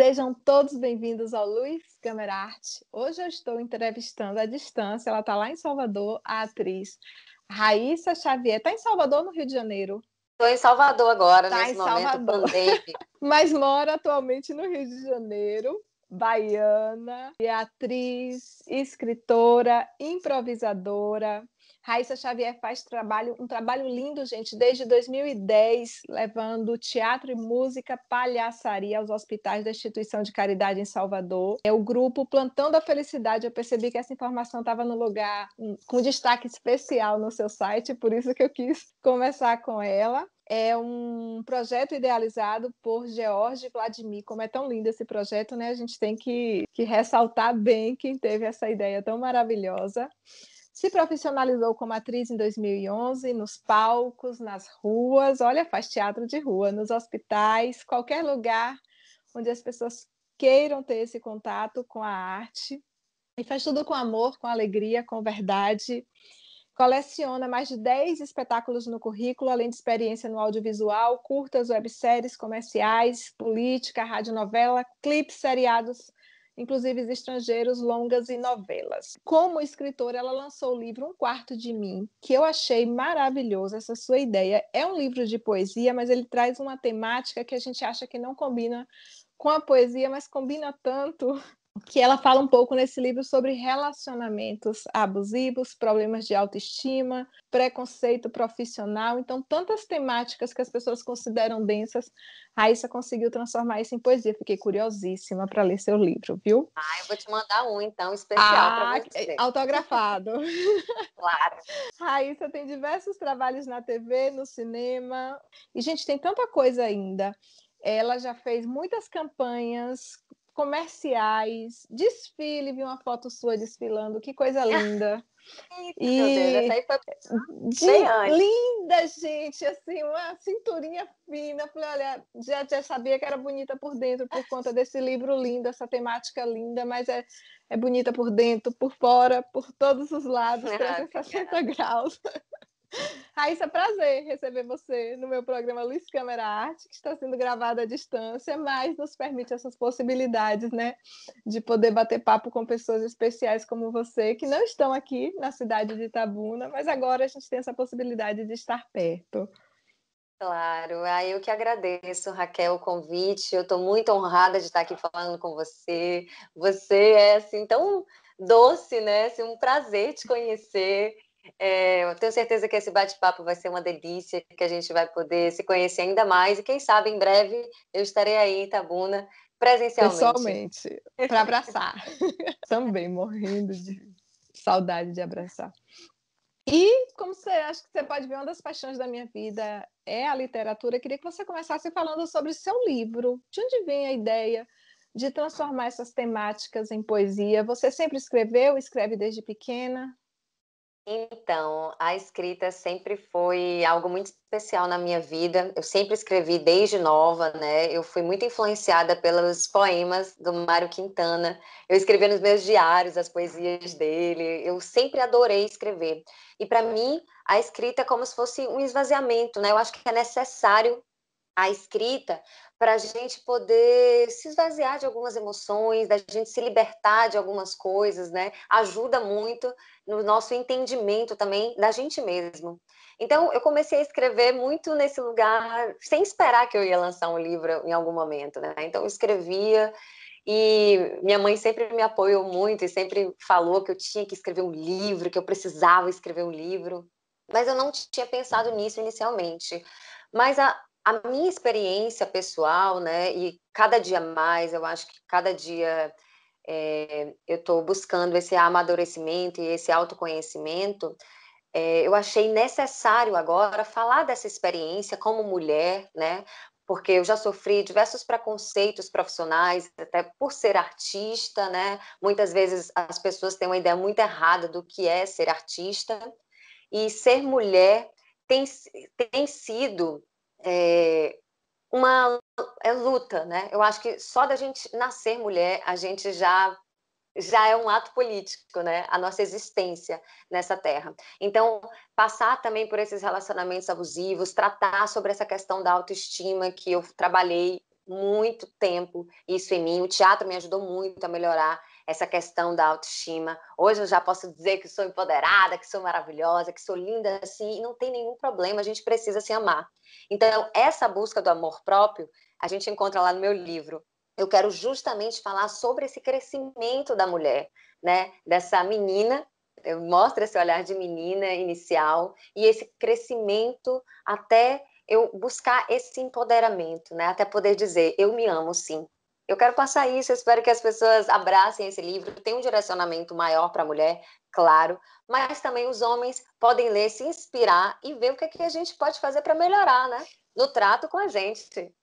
Sejam todos bem-vindos ao Luiz Câmara Arte. Hoje eu estou entrevistando à distância, ela está lá em Salvador, a atriz Raíssa Xavier. Está em Salvador, no Rio de Janeiro? Estou em Salvador agora, Está em nesse momento Salvador, pandêmico. mas mora atualmente no Rio de Janeiro, baiana, e é atriz, escritora, improvisadora. Raíssa Xavier faz um trabalho lindo, gente, desde 2010, levando teatro e música, palhaçaria aos hospitais da instituição de caridade em Salvador. É o grupo Plantão da Felicidade. Eu percebi que essa informação estava no lugar com destaque especial no seu site, por isso que eu quis conversar com ela. É um projeto idealizado por George Vladimir. Como é tão lindo esse projeto, né? A gente tem que ressaltar bem quem teve essa ideia tão maravilhosa. Se profissionalizou como atriz em 2011, nos palcos, nas ruas, olha, faz teatro de rua, nos hospitais, qualquer lugar onde as pessoas queiram ter esse contato com a arte. E faz tudo com amor, com alegria, com verdade. Coleciona mais de 10 espetáculos no currículo, além de experiência no audiovisual, curtas, webséries, comerciais, política, radionovela, clipes, seriados, inclusive estrangeiros, longas e novelas. Como escritora, ela lançou o livro Um Quarto de Mim, que eu achei maravilhoso, essa sua ideia. É um livro de poesia, mas ele traz uma temática que a gente acha que não combina com a poesia, mas combina tanto, que ela fala um pouco nesse livro sobre relacionamentos abusivos, problemas de autoestima, preconceito profissional. Então, tantas temáticas que as pessoas consideram densas, Raíssa conseguiu transformar isso em poesia. Fiquei curiosíssima para ler seu livro, viu? Eu vou te mandar um, então, especial para você. Autografado. Claro. Raíssa tem diversos trabalhos na TV, no cinema. E, gente, tem tanta coisa ainda. Ela já fez muitas campanhas comerciais, desfile, vi uma foto sua desfilando, que coisa linda. Eita, meu Deus, essa E aí foi bem antes. linda, gente, assim, uma cinturinha fina. Falei, olha, já sabia que era bonita por dentro por conta desse livro lindo, essa temática linda, mas é bonita por dentro, por fora, por todos os lados, 360 graus. Raíssa, prazer receber você no meu programa Luiz Câmara Arte, que está sendo gravado à distância, mas nos permite essas possibilidades, né, de poder bater papo com pessoas especiais como você, que não estão aqui na cidade de Itabuna, mas agora a gente tem essa possibilidade de estar perto. Claro, eu que agradeço, Raquel, o convite. Eu estou muito honrada de estar aqui falando com você. Você é assim tão doce, né? Assim, um prazer te conhecer. Eu tenho certeza que esse bate-papo vai ser uma delícia, que a gente vai poder se conhecer ainda mais e quem sabe em breve eu estarei aí em Itabuna presencialmente. Pessoalmente, para abraçar. Também morrendo de saudade de abraçar. E como você acha que você pode ver, uma das paixões da minha vida é a literatura. Eu queria que você começasse falando sobre o seu livro. De onde vem a ideia de transformar essas temáticas em poesia? Você sempre escreveu, escreve desde pequena? Então, a escrita sempre foi algo muito especial na minha vida. Eu sempre escrevi desde nova, né? Eu fui muito influenciada pelos poemas do Mário Quintana. Eu escrevia nos meus diários as poesias dele. Eu sempre adorei escrever. E para mim, a escrita é como se fosse um esvaziamento, né? Eu acho que é necessário a escrita para a gente poder se esvaziar de algumas emoções, da gente se libertar de algumas coisas, né? Ajuda muito no nosso entendimento também da gente mesmo. Então, eu comecei a escrever muito nesse lugar, sem esperar que eu ia lançar um livro em algum momento, né? Então, eu escrevia e minha mãe sempre me apoiou muito e sempre falou que eu tinha que escrever um livro, que eu precisava escrever um livro. Mas eu não tinha pensado nisso inicialmente. Mas a minha experiência pessoal, né, e cada dia mais, eu acho que cada dia eu estou buscando esse amadurecimento e esse autoconhecimento, eu achei necessário agora falar dessa experiência como mulher, né, porque eu já sofri diversos preconceitos profissionais, até por ser artista, né, muitas vezes as pessoas têm uma ideia muito errada do que é ser artista, e ser mulher tem sido uma luta, né? Eu acho que só da gente nascer mulher, a gente já é um ato político, né? A nossa existência nessa terra. Então, passar também por esses relacionamentos abusivos, tratar sobre essa questão da autoestima que eu trabalhei muito tempo isso em mim. O teatro me ajudou muito a melhorar essa questão da autoestima. Hoje eu já posso dizer que sou empoderada, que sou maravilhosa, que sou linda assim, e não tem nenhum problema, a gente precisa se amar. Então, essa busca do amor próprio, a gente encontra lá no meu livro. Eu quero justamente falar sobre esse crescimento da mulher, né? Dessa menina, eu mostro esse olhar de menina inicial e esse crescimento até eu buscar esse empoderamento, né? Até poder dizer, eu me amo sim. Eu quero passar isso, eu espero que as pessoas abracem esse livro. Tem um direcionamento maior para a mulher, claro, mas também os homens podem ler, se inspirar e ver o que é que a gente pode fazer para melhorar, né? No trato com a gente.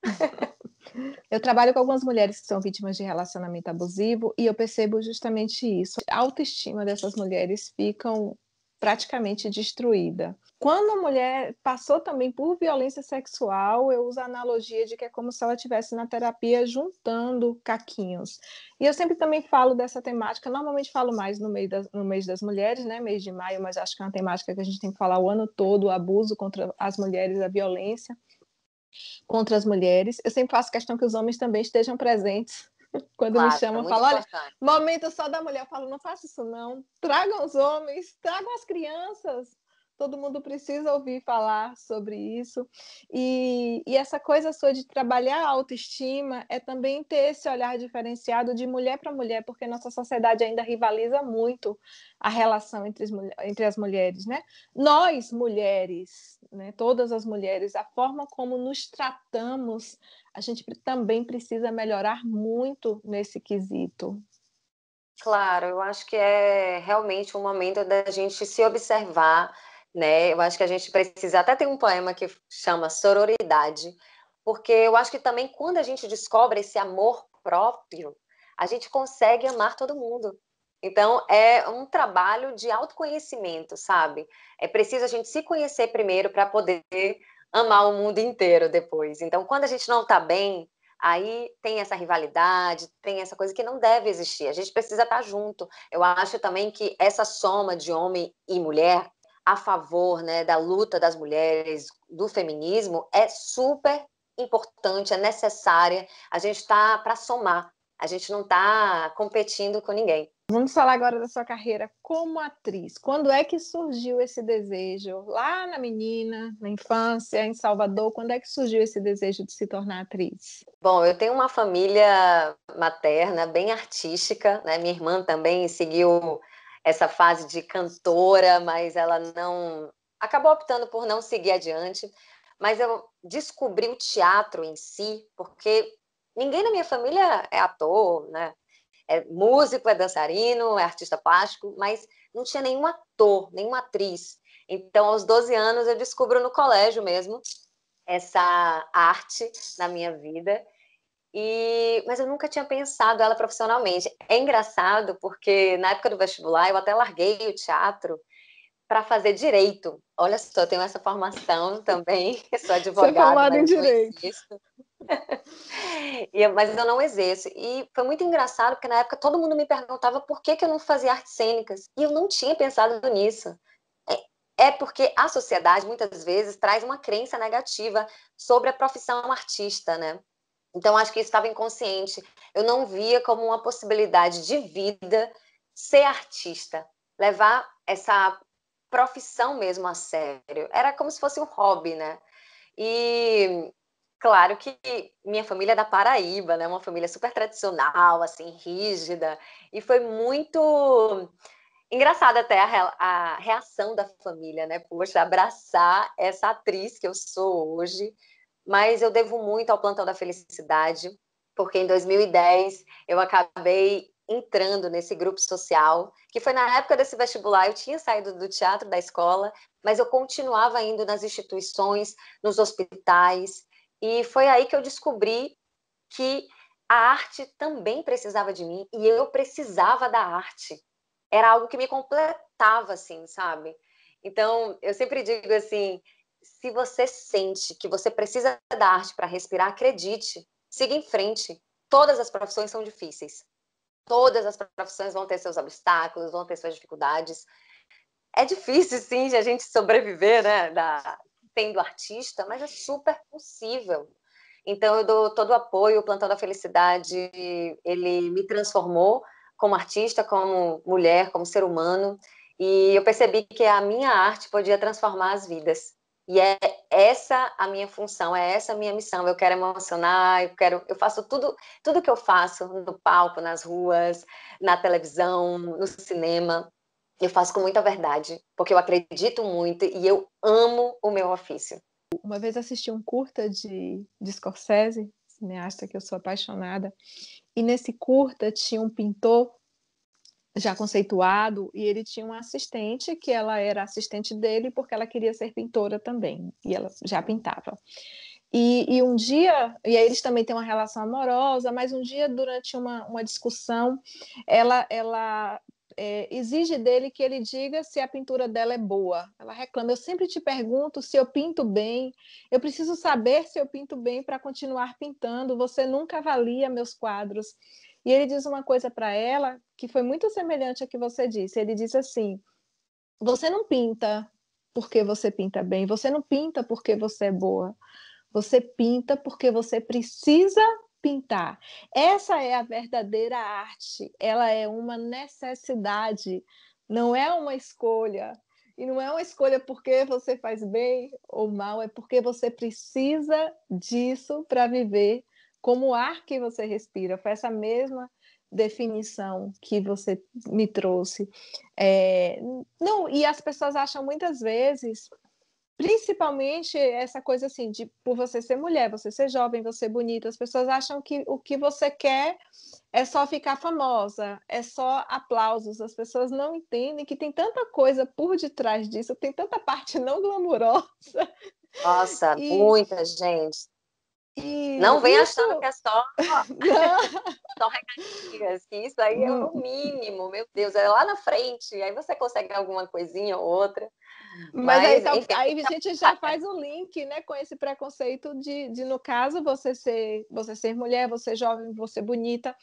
Eu trabalho com algumas mulheres que são vítimas de relacionamento abusivo e eu percebo justamente isso. A autoestima dessas mulheres ficam praticamente destruída. Quando a mulher passou também por violência sexual, eu uso a analogia de que é como se ela estivesse na terapia juntando caquinhos. E eu sempre também falo dessa temática, normalmente falo mais no mês das mulheres, né, mês de maio, mas acho que é uma temática que a gente tem que falar o ano todo, o abuso contra as mulheres, a violência contra as mulheres. Eu sempre faço questão que os homens também estejam presentes. Quando me Claro, é chamam, muito falam, olha, importante. momento só da mulher. Eu falo, não faça isso não. Tragam os homens, tragam as crianças. Todo mundo precisa ouvir falar sobre isso. E essa coisa sua de trabalhar a autoestima é também ter esse olhar diferenciado de mulher para mulher, porque nossa sociedade ainda rivaliza muito a relação entre as mulheres, né? Nós, mulheres, né, todas as mulheres, a forma como nos tratamos, a gente também precisa melhorar muito nesse quesito. Claro, eu acho que é realmente um momento da gente se observar, né? Eu acho que a gente precisa. Até tem um poema que chama Sororidade, porque eu acho que também quando a gente descobre esse amor próprio, a gente consegue amar todo mundo. Então, é um trabalho de autoconhecimento, sabe? É preciso a gente se conhecer primeiro para poder amar o mundo inteiro depois. Então, quando a gente não está bem, aí tem essa rivalidade, tem essa coisa que não deve existir. A gente precisa estar junto. Eu acho também que essa soma de homem e mulher a favor, né, da luta das mulheres, do feminismo, é super importante, é necessária. A gente está para somar. A gente não está competindo com ninguém. Vamos falar agora da sua carreira como atriz. Quando é que surgiu esse desejo? Lá na menina, na infância, em Salvador, quando é que surgiu esse desejo de se tornar atriz? Bom, eu tenho uma família materna bem artística, né? Minha irmã também seguiu essa fase de cantora, mas ela não acabou optando por não seguir adiante. Mas eu descobri o teatro em si, porque ninguém na minha família é ator, né? É músico, é dançarino, é artista plástico, mas não tinha nenhum ator, nenhuma atriz. Então, aos 12 anos, eu descubro no colégio mesmo essa arte na minha vida. Mas eu nunca tinha pensado ela profissionalmente. É engraçado porque na época do vestibular eu até larguei o teatro para fazer direito. Olha só, eu tenho essa formação também, sou Você é advogada, formada em mas não Direito. exerço. Mas eu não exerço. E foi muito engraçado porque na época todo mundo me perguntava por que que eu não fazia artes cênicas. E eu não tinha pensado nisso. É porque a sociedade muitas vezes traz uma crença negativa sobre a profissão artista, né? Então, acho que isso estava inconsciente. Eu não via como uma possibilidade de vida ser artista, levar essa profissão mesmo a sério. Era como se fosse um hobby, né? E claro que minha família é da Paraíba, né? Uma família super tradicional, assim, rígida. E foi muito engraçada até a reação da família, né? Poxa, abraçar essa atriz que eu sou hoje, mas eu devo muito ao Plantão da Felicidade, porque em 2010 eu acabei entrando nesse grupo social, que foi na época desse vestibular, eu tinha saído do teatro da escola, mas eu continuava indo nas instituições, nos hospitais, e foi aí que eu descobri que a arte também precisava de mim e eu precisava da arte. Era algo que me completava, assim, sabe? Então, eu sempre digo assim, se você sente que você precisa da arte para respirar, acredite, siga em frente. Todas as profissões são difíceis. Todas as profissões vão ter seus obstáculos, vão ter suas dificuldades. É difícil, sim, de a gente sobreviver, né, sendo artista, mas é super possível. Então, eu dou todo o apoio, o Plantão da Felicidade, ele me transformou como artista, como mulher, como ser humano, e eu percebi que a minha arte podia transformar as vidas. E é essa a minha função, é essa a minha missão. Eu quero emocionar, eu faço tudo que eu faço no palco, nas ruas, na televisão, no cinema. Eu faço com muita verdade, porque eu acredito muito e eu amo o meu ofício. Uma vez assisti um curta de Scorsese, cineasta que eu sou apaixonada, e nesse curta tinha um pintor já conceituado e ele tinha uma assistente que ela era assistente dele porque ela queria ser pintora também e ela já pintava. E um dia, e aí eles também têm uma relação amorosa, mas um dia durante uma discussão ela exige dele que ele diga se a pintura dela é boa. Ela reclama: eu sempre te pergunto se eu pinto bem, eu preciso saber se eu pinto bem para continuar pintando, você nunca avalia meus quadros. E ele diz uma coisa para ela que foi muito semelhante a que você disse. Ele diz assim: você não pinta porque você pinta bem, você não pinta porque você é boa, você pinta porque você precisa pintar. Essa é a verdadeira arte, ela é uma necessidade, não é uma escolha. E não é uma escolha porque você faz bem ou mal, é porque você precisa disso para viver, como o ar que você respira. Foi essa mesma definição que você me trouxe. Não, e as pessoas acham muitas vezes, principalmente essa coisa assim, de por você ser mulher, você ser jovem, você ser bonita, as pessoas acham que o que você quer é só ficar famosa, é só aplausos. As pessoas não entendem que tem tanta coisa por detrás disso, tem tanta parte não glamurosa. Nossa, E, muita gente. Não vem e isso. achando que é só Não, só regalias, que isso aí é o mínimo, meu Deus, é lá na frente, aí você consegue alguma coisinha ou outra, mas aí, mas, enfim, aí a gente já faz o link, né, com esse preconceito de no caso, você ser mulher, você jovem, você bonita,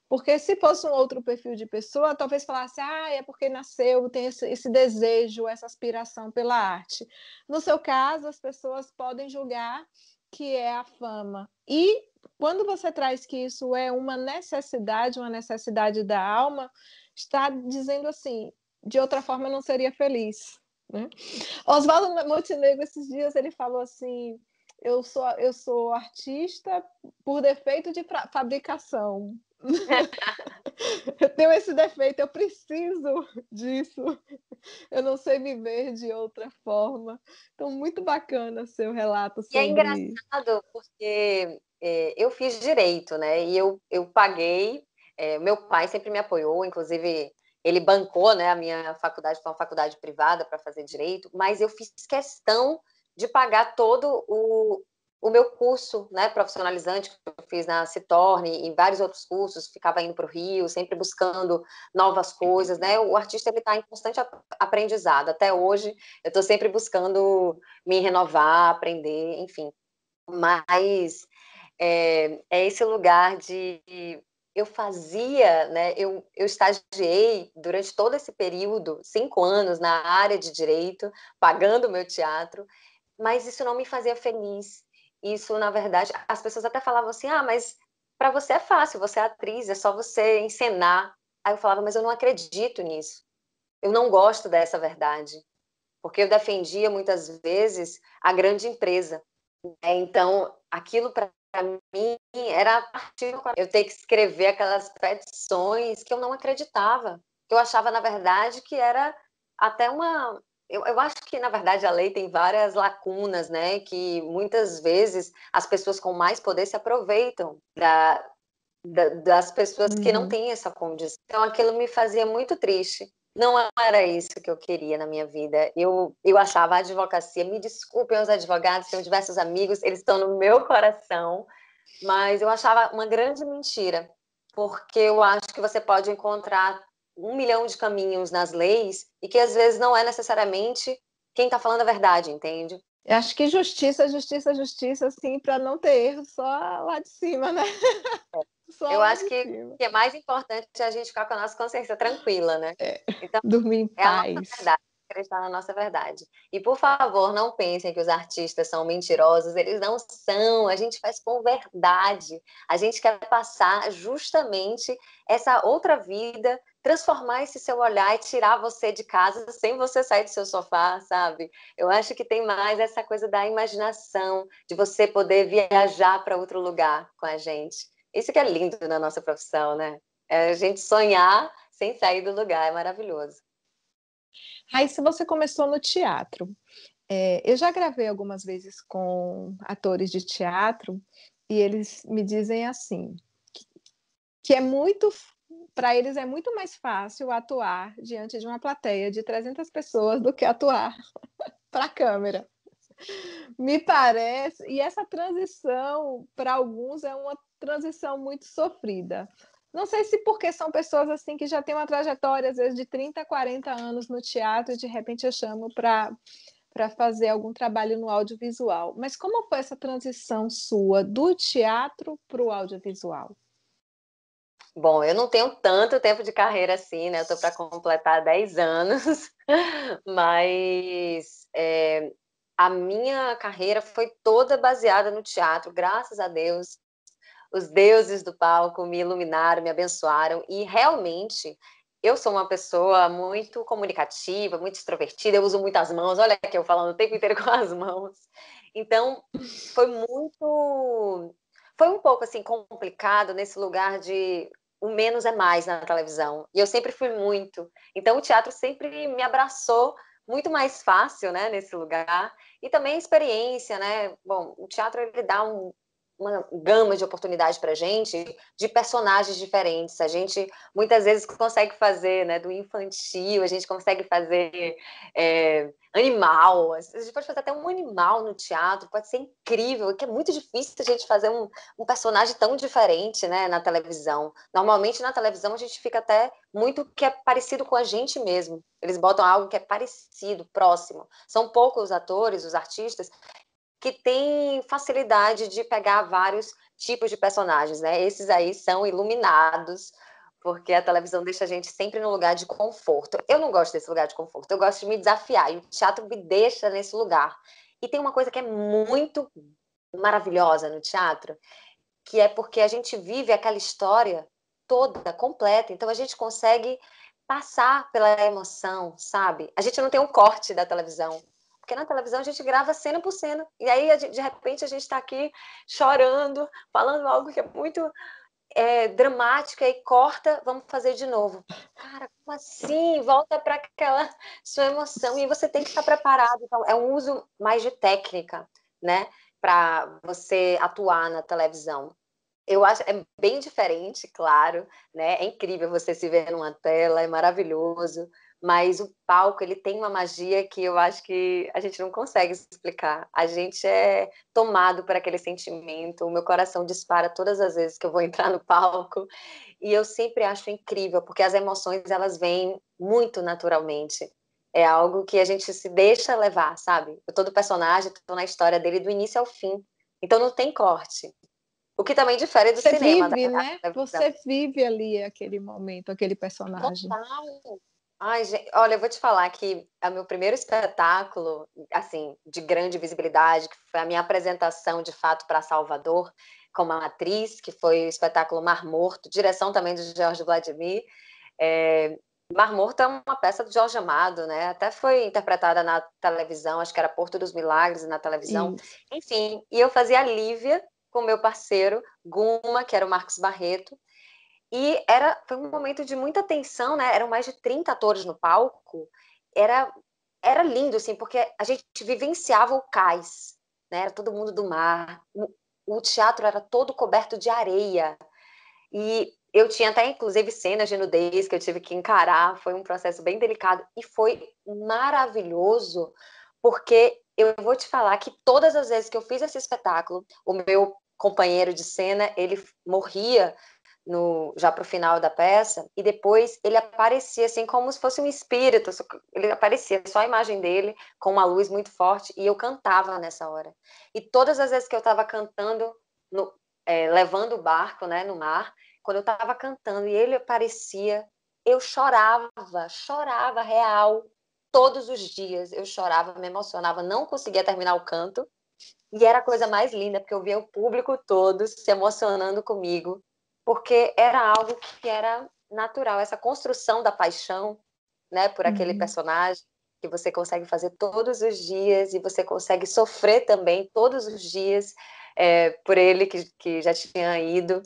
porque se fosse um outro perfil de pessoa, talvez falasse: ah, é porque nasceu, tem esse desejo, essa aspiração pela arte. No seu caso, as pessoas podem julgar que é a fama. E quando você traz que isso é uma necessidade da alma, está dizendo assim: de outra forma eu não seria feliz, né? Oswaldo Montenegro, esses dias, ele falou assim: eu sou artista por defeito de fabricação. Eu tenho esse defeito, eu preciso disso. Eu não sei viver de outra forma. Então, muito bacana seu relato E é sobre. engraçado porque eu fiz direito, né, e eu paguei, meu pai sempre me apoiou, inclusive ele bancou, né, a minha faculdade, foi uma faculdade privada para fazer direito, mas eu fiz questão de pagar todo o meu curso, né, profissionalizante que eu fiz na Citorne e vários outros cursos, ficava indo para o Rio, sempre buscando novas coisas, né, o artista ele está em constante aprendizado, até hoje eu estou sempre buscando me renovar, aprender, enfim. Mas é esse lugar de eu fazia, né? Eu estagiei durante todo esse período, 5 anos, na área de direito, pagando o meu teatro, mas isso não me fazia feliz. Isso, na verdade, as pessoas até falavam assim: ah, mas para você é fácil, você é atriz, é só você encenar. Aí eu falava: mas eu não acredito nisso. Eu não gosto dessa verdade, porque eu defendia muitas vezes a grande empresa. Então, aquilo para mim era a partir do eu ter que escrever aquelas petições que eu não acreditava. Eu achava, na verdade, que era até uma. Eu acho que, na verdade, a lei tem várias lacunas, né? Que muitas vezes as pessoas com mais poder se aproveitam das pessoas que não Uhum. têm essa condição. Então, aquilo me fazia muito triste. Não era isso que eu queria na minha vida. Eu achava a advocacia, me desculpem os advogados, tenho diversos amigos, eles estão no meu coração, mas eu achava uma grande mentira, porque eu acho que você pode encontrar 1 milhão de caminhos nas leis e que às vezes não é necessariamente quem está falando a verdade, entende? Eu acho que justiça, justiça, justiça, assim, para não ter erro só lá de cima, né? Só Eu lá acho de que o cima. que é mais importante é a gente ficar com a nossa consciência tranquila, né? É, Então, dormir em é a nossa paz. verdade. acreditar na nossa verdade. E, por favor, não pensem que os artistas são mentirosos, eles não são, a gente faz com verdade. A gente quer passar justamente essa outra vida, transformar esse seu olhar e tirar você de casa sem você sair do seu sofá, sabe? Eu acho que tem mais essa coisa da imaginação, de você poder viajar para outro lugar com a gente. Isso que é lindo na nossa profissão, né? É a gente sonhar sem sair do lugar, é maravilhoso. Raíssa, você começou no teatro. Eu já gravei algumas vezes com atores de teatro e eles me dizem assim, que é muito, para eles é muito mais fácil atuar diante de uma plateia de 300 pessoas do que atuar para a câmera. Me parece, e essa transição para alguns é uma transição muito sofrida. Não sei se porque são pessoas assim que já têm uma trajetória às vezes de 30, 40 anos no teatro e de repente eu chamo para fazer algum trabalho no audiovisual. Mas como foi essa transição sua do teatro para o audiovisual? Bom, eu não tenho tanto tempo de carreira assim, né? Eu tô para completar 10 anos, mas a minha carreira foi toda baseada no teatro, graças a Deus. Os deuses do palco me iluminaram, me abençoaram, e realmente eu sou uma pessoa muito comunicativa, muito extrovertida, eu uso muitas mãos, olha aqui eu falando o tempo inteiro com as mãos. Então, foi muito. Foi um pouco assim complicado nesse lugar de o menos é mais na televisão. E eu sempre fui muito. Então, o teatro sempre me abraçou muito mais fácil, né, nesse lugar. E também a experiência, né? Bom, o teatro ele dá uma gama de oportunidades para a gente, de personagens diferentes. A gente muitas vezes consegue fazer, né, do infantil, a gente consegue fazer animal. A gente pode fazer até um animal no teatro, pode ser incrível, que é muito difícil a gente fazer um personagem tão diferente, né, na televisão. Normalmente na televisão a gente fica até muito que é parecido com a gente mesmo. Eles botam algo que é parecido, próximo. São poucos os atores, os artistas que tem facilidade de pegar vários tipos de personagens, né? Esses aí são iluminados, porque a televisão deixa a gente sempre no lugar de conforto. Eu não gosto desse lugar de conforto, eu gosto de me desafiar, e o teatro me deixa nesse lugar. E tem uma coisa que é muito maravilhosa no teatro, que é porque a gente vive aquela história toda, completa, então a gente consegue passar pela emoção, sabe? A gente não tem um corte da televisão. Porque na televisão a gente grava cena por cena. E aí, de repente, a gente está aqui chorando, falando algo que é muito dramático, e corta, vamos fazer de novo. Cara, como assim? Volta para aquela sua emoção. E você tem que estar preparado. Então, é um uso mais de técnica, né? Para você atuar na televisão. Eu acho é bem diferente, claro, né? É incrível você se ver numa tela, é maravilhoso, mas o palco ele tem uma magia que eu acho que a gente não consegue explicar. A gente é tomado por aquele sentimento, o meu coração dispara todas as vezes que eu vou entrar no palco, e eu sempre acho incrível, porque as emoções elas vêm muito naturalmente. É algo que a gente se deixa levar, sabe? Eu tô do personagem, tô na história dele do início ao fim. Então não tem corte. O que também difere do Você cinema, vive, da né? televisão. Você vive ali aquele momento, aquele personagem. Total. Ai, gente, olha, eu vou te falar que é o meu primeiro espetáculo, assim, de grande visibilidade, que foi a minha apresentação, de fato, para Salvador, como atriz, que foi o espetáculo Mar Morto, direção também do Jorge Vladimir. É, Mar Morto é uma peça do Jorge Amado, né? Até foi interpretada na televisão, acho que era Porto dos Milagres na televisão. Isso. Enfim, e eu fazia a Lívia com meu parceiro, Guma, que era o Marcos Barreto. E foi um momento de muita tensão, né? Eram mais de 30 atores no palco. Era, era lindo, assim, porque a gente vivenciava o cais, né? Era todo mundo do mar. O teatro era todo coberto de areia. E eu tinha até, inclusive, cenas de nudez que eu tive que encarar. Foi um processo bem delicado. E foi maravilhoso, porque eu vou te falar que todas as vezes que eu fiz esse espetáculo, o meu companheiro de cena, ele morria já para o final da peça, e depois ele aparecia assim como se fosse um espírito, ele aparecia só a imagem dele com uma luz muito forte, e eu cantava nessa hora. E todas as vezes que eu estava cantando, levando o barco, né, no mar, quando eu estava cantando e ele aparecia, eu chorava real, todos os dias eu chorava, me emocionava, não conseguia terminar o canto. E era a coisa mais linda, porque eu via o público todo se emocionando comigo, porque era algo que era natural, essa construção da paixão, né, por aquele personagem, que você consegue fazer todos os dias e você consegue sofrer também todos os dias por ele que já tinha ido.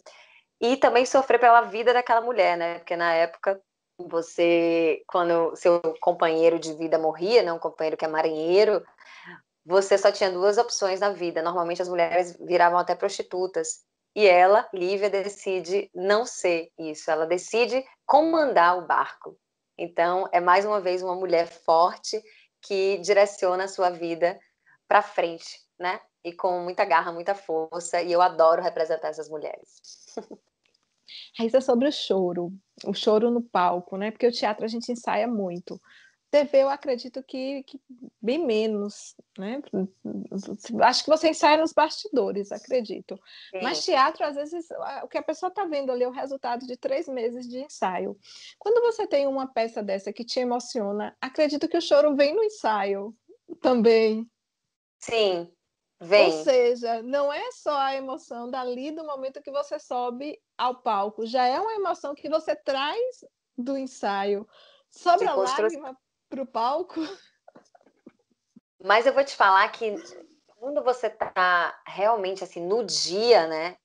E também sofrer pela vida daquela mulher, né? Porque na época, quando seu companheiro de vida morria, né? Um companheiro que é marinheiro, você só tinha duas opções na vida. Normalmente as mulheres viravam até prostitutas. E ela, Lívia, decide não ser isso. Ela decide comandar o barco. Então, é mais uma vez uma mulher forte que direciona a sua vida para frente, né? E com muita garra, muita força. E eu adoro representar essas mulheres. Raíssa, sobre o choro no palco, né? Porque o teatro a gente ensaia muito. TV eu acredito que bem menos, né? Acho que você ensaia nos bastidores, acredito. Sim. Mas teatro, às vezes, o que a pessoa está vendo ali é o resultado de 3 meses de ensaio. Quando você tem uma peça dessa que te emociona, acredito que o choro vem no ensaio também. Sim, Ou vem. seja, não é só a emoção dali do momento que você sobe ao palco, já é uma emoção que você traz do ensaio. De Sobra construção. lágrima para o palco? Mas eu vou te falar que quando você está realmente assim no dia, né,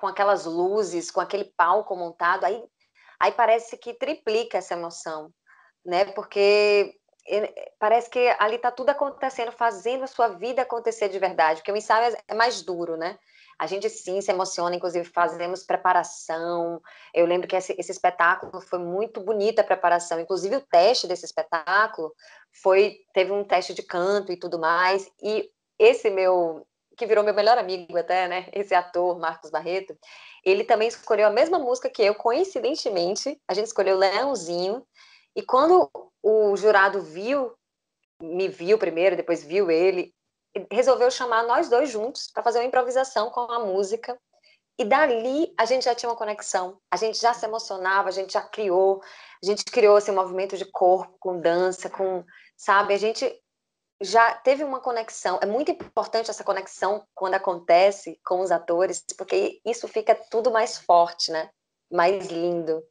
com aquelas luzes, com aquele palco montado, aí parece que triplica essa emoção, né? Porque parece que ali está tudo acontecendo, fazendo a sua vida acontecer de verdade, porque o ensaio é mais duro, né? A gente sim se emociona, inclusive fazemos preparação. Eu lembro que esse espetáculo foi muito bonita a preparação, inclusive o teste desse espetáculo teve um teste de canto e tudo mais, e esse meu, que virou meu melhor amigo até, né, esse ator, Marcos Barreto, ele também escolheu a mesma música que eu, coincidentemente, a gente escolheu Leãozinho, e quando o jurado me viu primeiro, depois viu ele, resolveu chamar nós dois juntos para fazer uma improvisação com a música. E dali a gente já tinha uma conexão, a gente já se emocionava, a gente criou esse movimento de corpo, com dança, sabe, a gente já teve uma conexão. É muito importante essa conexão quando acontece com os atores, porque isso fica tudo mais forte, né? Mais lindo.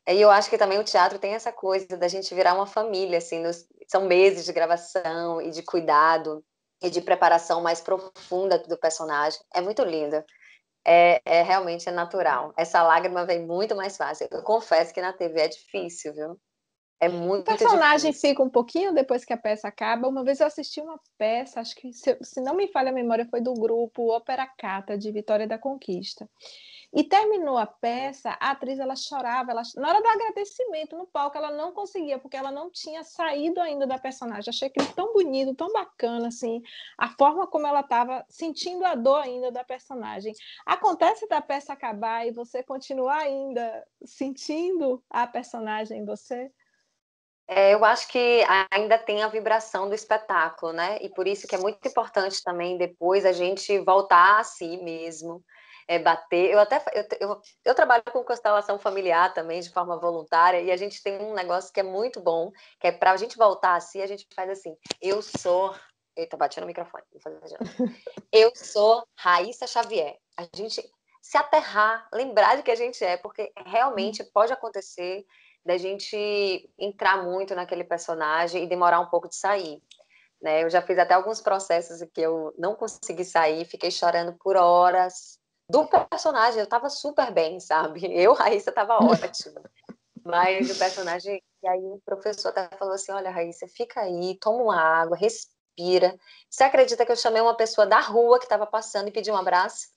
E eu acho que também o teatro tem essa coisa da gente virar uma família, assim, são meses de gravação e de cuidado e de preparação mais profunda do personagem. É muito lindo. Realmente é natural. Essa lágrima vem muito mais fácil. Eu confesso que na TV é difícil, viu? É O muito personagem difícil. fica um pouquinho depois que a peça acaba. Uma vez eu assisti uma peça, acho que, se não me falha a memória, foi do grupo Ópera Cata, de Vitória da Conquista. E terminou a peça, a atriz ela chorava, na hora do agradecimento no palco ela não conseguia, porque ela não tinha saído ainda da personagem. Achei aquilo tão bonito, tão bacana, assim, a forma como ela estava sentindo a dor ainda da personagem. Acontece da peça acabar e você continuar ainda sentindo a personagem em você? Eu acho que ainda tem a vibração do espetáculo, né? E por isso que é muito importante também depois a gente voltar a si mesmo, bater. Eu trabalho com constelação familiar também de forma voluntária e a gente tem um negócio que é muito bom, que é para a gente voltar a si, a gente faz assim: eu sou. Eita, bati no microfone. Vou fazer de novo. Eu sou Raíssa Xavier. A gente se aterrar, lembrar de que a gente porque realmente pode acontecer da gente entrar muito naquele personagem e demorar um pouco de sair, né? Eu já fiz até alguns processos que eu não consegui sair, fiquei chorando por horas do personagem, eu tava super bem, sabe? Eu, Raíssa, tava ótima. Mas o personagem, e aí o professor até falou assim: olha, Raíssa, fica aí, toma uma água, respira. Você acredita que eu chamei uma pessoa da rua que estava passando e pedi um abraço?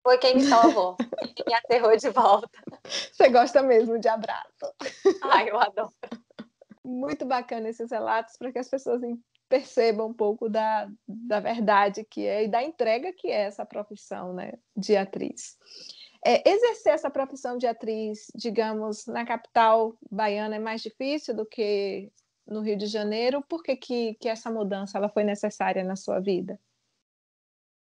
Foi quem me salvou, quem me aterrou de volta. Você gosta mesmo de abraço. Ai, eu adoro. Muito bacana esses relatos para que as pessoas percebam um pouco da verdade que é e da entrega que é essa profissão, né, de atriz. Exercer essa profissão de atriz, digamos, na capital baiana é mais difícil do que no Rio de Janeiro? Por que essa mudança ela foi necessária na sua vida?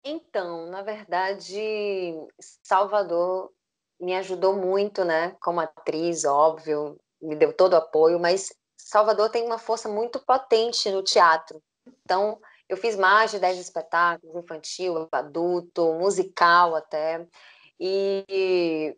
Então, na verdade, Salvador me ajudou muito, né? Como atriz, óbvio, me deu todo o apoio, mas Salvador tem uma força muito potente no teatro. Então, eu fiz mais de 10 espetáculos, infantil, adulto, musical até. E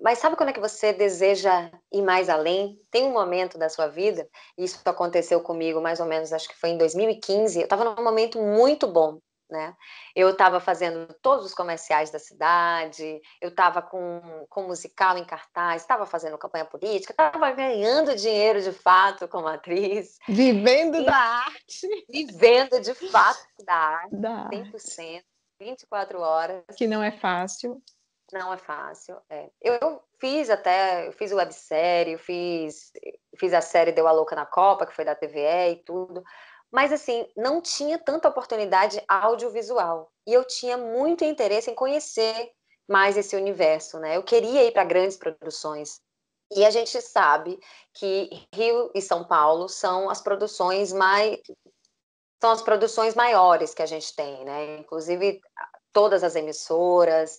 mas sabe quando é que você deseja ir mais além? Tem um momento da sua vida, e isso aconteceu comigo mais ou menos, acho que foi em 2015, eu estava num momento muito bom, né? Eu estava fazendo todos os comerciais da cidade, eu estava com musical em cartaz, estava fazendo campanha política, estava ganhando dinheiro de fato como atriz, Vivendo e da arte. vivendo de fato da arte, Da arte. 100%, 24 horas. Que não é fácil. Não é fácil, é. Eu fiz websérie, fiz a série Deu a Louca na Copa, que foi da TVE e tudo, mas assim, não tinha tanta oportunidade audiovisual, e eu tinha muito interesse em conhecer mais esse universo, né? Eu queria ir para grandes produções, e a gente sabe que Rio e São Paulo são as produções maiores que a gente tem, né? Inclusive todas as emissoras,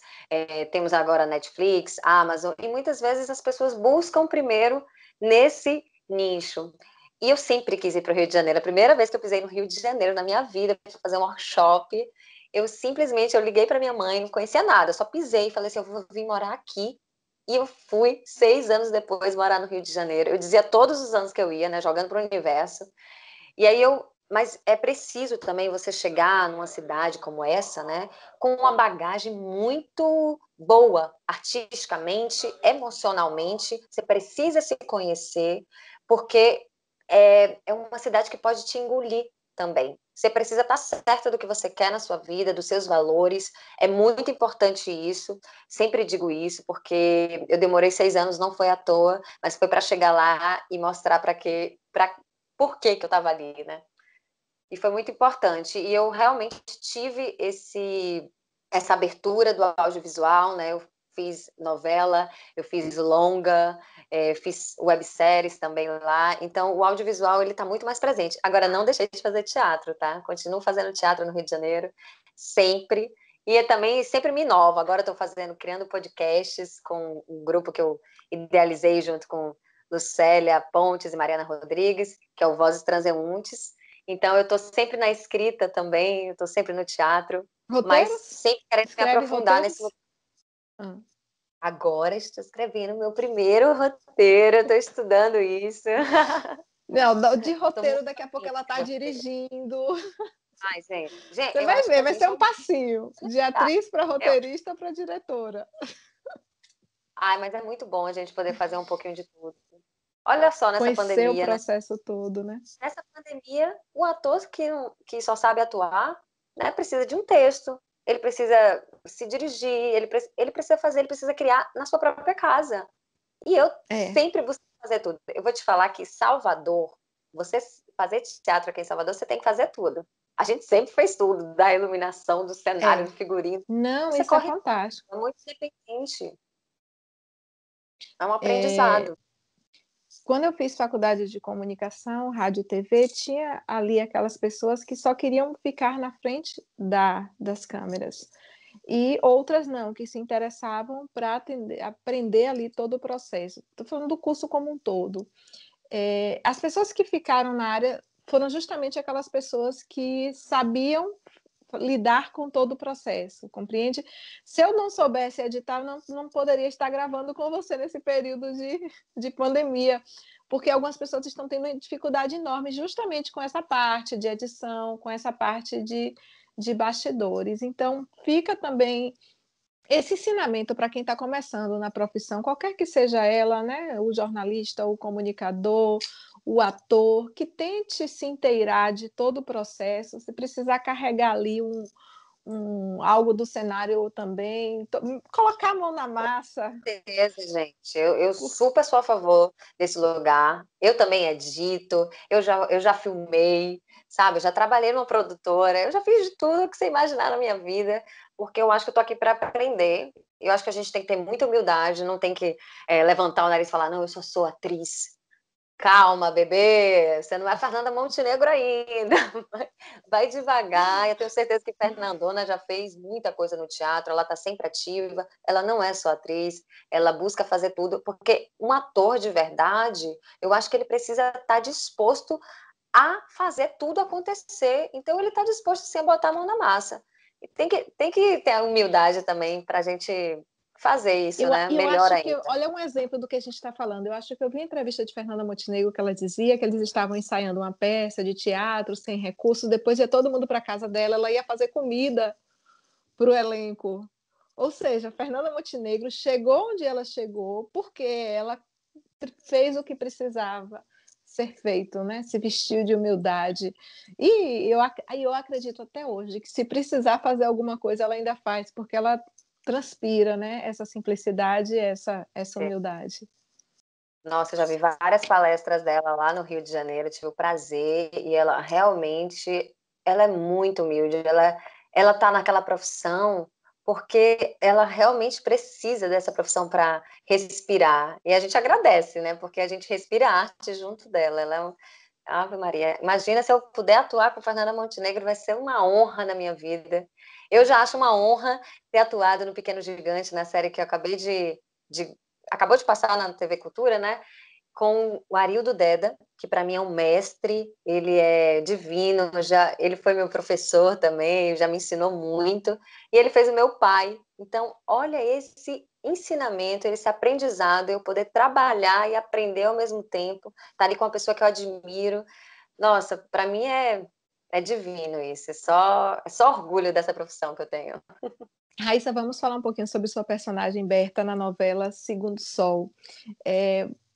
temos agora Netflix, Amazon, e muitas vezes as pessoas buscam primeiro nesse nicho. E eu sempre quis ir para o Rio de Janeiro. A primeira vez que eu pisei no Rio de Janeiro na minha vida, para fazer um workshop, eu liguei para minha mãe, não conhecia nada, só pisei e falei assim, eu vou vir morar aqui. E eu fui 6 anos depois morar no Rio de Janeiro. Eu dizia todos os anos que eu ia, né, jogando para o universo. E aí mas é preciso também você chegar numa cidade como essa, né, com uma bagagem muito boa, artisticamente, emocionalmente. Você precisa se conhecer, porque é uma cidade que pode te engolir também. Você precisa estar certo do que você quer na sua vida, dos seus valores. É muito importante isso. Sempre digo isso, porque eu demorei 6 anos, não foi à toa, mas foi para chegar lá e mostrar por que eu estava ali, né? E foi muito importante. E eu realmente tive essa abertura do audiovisual, né? Eu fiz novela, eu fiz longa, fiz webséries também lá. Então, o audiovisual, ele está muito mais presente. Agora, não deixei de fazer teatro, tá? Continuo fazendo teatro no Rio de Janeiro, sempre. E também sempre me inovo. Agora estou criando podcasts com um grupo que eu idealizei junto com Lucélia Pontes e Mariana Rodrigues, que é o Vozes Transeuntes. Então, eu estou sempre na escrita também, eu estou sempre no teatro, mas Roteiros? sempre querendo me Escreve aprofundar nesse. roteiros? Ah. Agora estou escrevendo meu primeiro roteiro, estou estudando isso. Não, de Estou roteiro, muito daqui a pouco afim ela de está roteiro. dirigindo. Ai, gente, Você eu vai acho que ver, a vai gente ser é um um passinho. De tá. atriz para Eu... roteirista para diretora. Ai, mas é muito bom a gente poder fazer um pouquinho de tudo. Olha só, Conhecer o processo todo, né? nessa pandemia, o ator que só sabe atuar, né, precisa de um texto, ele precisa se dirigir, ele precisa fazer, ele precisa criar na sua própria casa. E eu É. sempre busco fazer tudo. Eu vou te falar que Salvador, você fazer teatro aqui em Salvador, você tem que fazer tudo. A gente sempre fez tudo, da iluminação, do cenário, É. do figurino. Não, Você isso é corre, fantástico. é muito independente. É um É, aprendizado. quando eu fiz faculdade de comunicação, rádio e TV, tinha ali aquelas pessoas que só queriam ficar na frente das câmeras. E outras não, que se interessavam para aprender ali todo o processo. Estou falando do curso como um todo. As pessoas que ficaram na área foram justamente aquelas pessoas que sabiam lidar com todo o processo, compreende? Se eu não soubesse editar, não poderia estar gravando com você nesse período de pandemia, porque algumas pessoas estão tendo dificuldade enorme justamente com essa parte de edição, com essa parte de bastidores. Então, fica também esse ensinamento para quem está começando na profissão, qualquer que seja ela, né? O jornalista, o comunicador, o ator, que tente se inteirar de todo o processo, se precisar carregar ali algo do cenário também, colocar a mão na massa. Certeza, gente. Eu super sou a favor desse lugar. Eu também edito, eu já filmei, sabe? Eu já trabalhei numa produtora, eu já fiz de tudo que você imaginar na minha vida, porque eu acho que eu tô aqui para aprender. Eu acho que a gente tem que ter muita humildade, não tem que levantar o nariz e falar, não, eu só sou atriz. Calma, bebê, você não é Fernanda Montenegro ainda. vai devagar. Eu tenho certeza que Fernandona já fez muita coisa no teatro, ela está sempre ativa, ela não é só atriz, ela busca fazer tudo, porque um ator de verdade, eu acho que ele precisa estar disposto a fazer tudo acontecer. Então, ele está disposto sim, a botar a mão na massa. E tem que ter a humildade também para a gente fazer isso, né? Eu Melhor acho que, ainda. olha um exemplo do que a gente está falando. Eu acho que eu vi a entrevista de Fernanda Montenegro que ela dizia que eles estavam ensaiando uma peça de teatro sem recursos, depois ia todo mundo para casa dela, ela ia fazer comida para o elenco. Ou seja, Fernanda Montenegro chegou onde ela chegou porque ela fez o que precisava ser feito, né? Se vestiu de humildade. E eu acredito até hoje que se precisar fazer alguma coisa, ela ainda faz, porque ela transpira, né? Essa simplicidade, essa humildade. Nossa, eu já vi várias palestras dela lá no Rio de Janeiro, tive o prazer, e ela realmente, ela é muito humilde, ela tá naquela profissão porque ela realmente precisa dessa profissão para respirar, e a gente agradece, né, porque a gente respira arte junto dela, ela é um... Ave Maria, imagina se eu puder atuar com Fernanda Montenegro, vai ser uma honra na minha vida. Eu já acho uma honra ter atuado no Pequeno Gigante, na série que eu acabei de acabou de passar na TV Cultura, né? Com o Arildo Deda, que para mim é um mestre, ele é divino, ele foi meu professor também, já me ensinou muito, e ele fez o meu pai. Então, olha esse ensinamento, esse aprendizado, eu poder trabalhar e aprender ao mesmo tempo, estar ali com uma pessoa que eu admiro. Nossa, para mim é divino isso, é só orgulho dessa profissão que eu tenho. Raíssa, vamos falar um pouquinho sobre sua personagem Berta na novela Segundo Sol.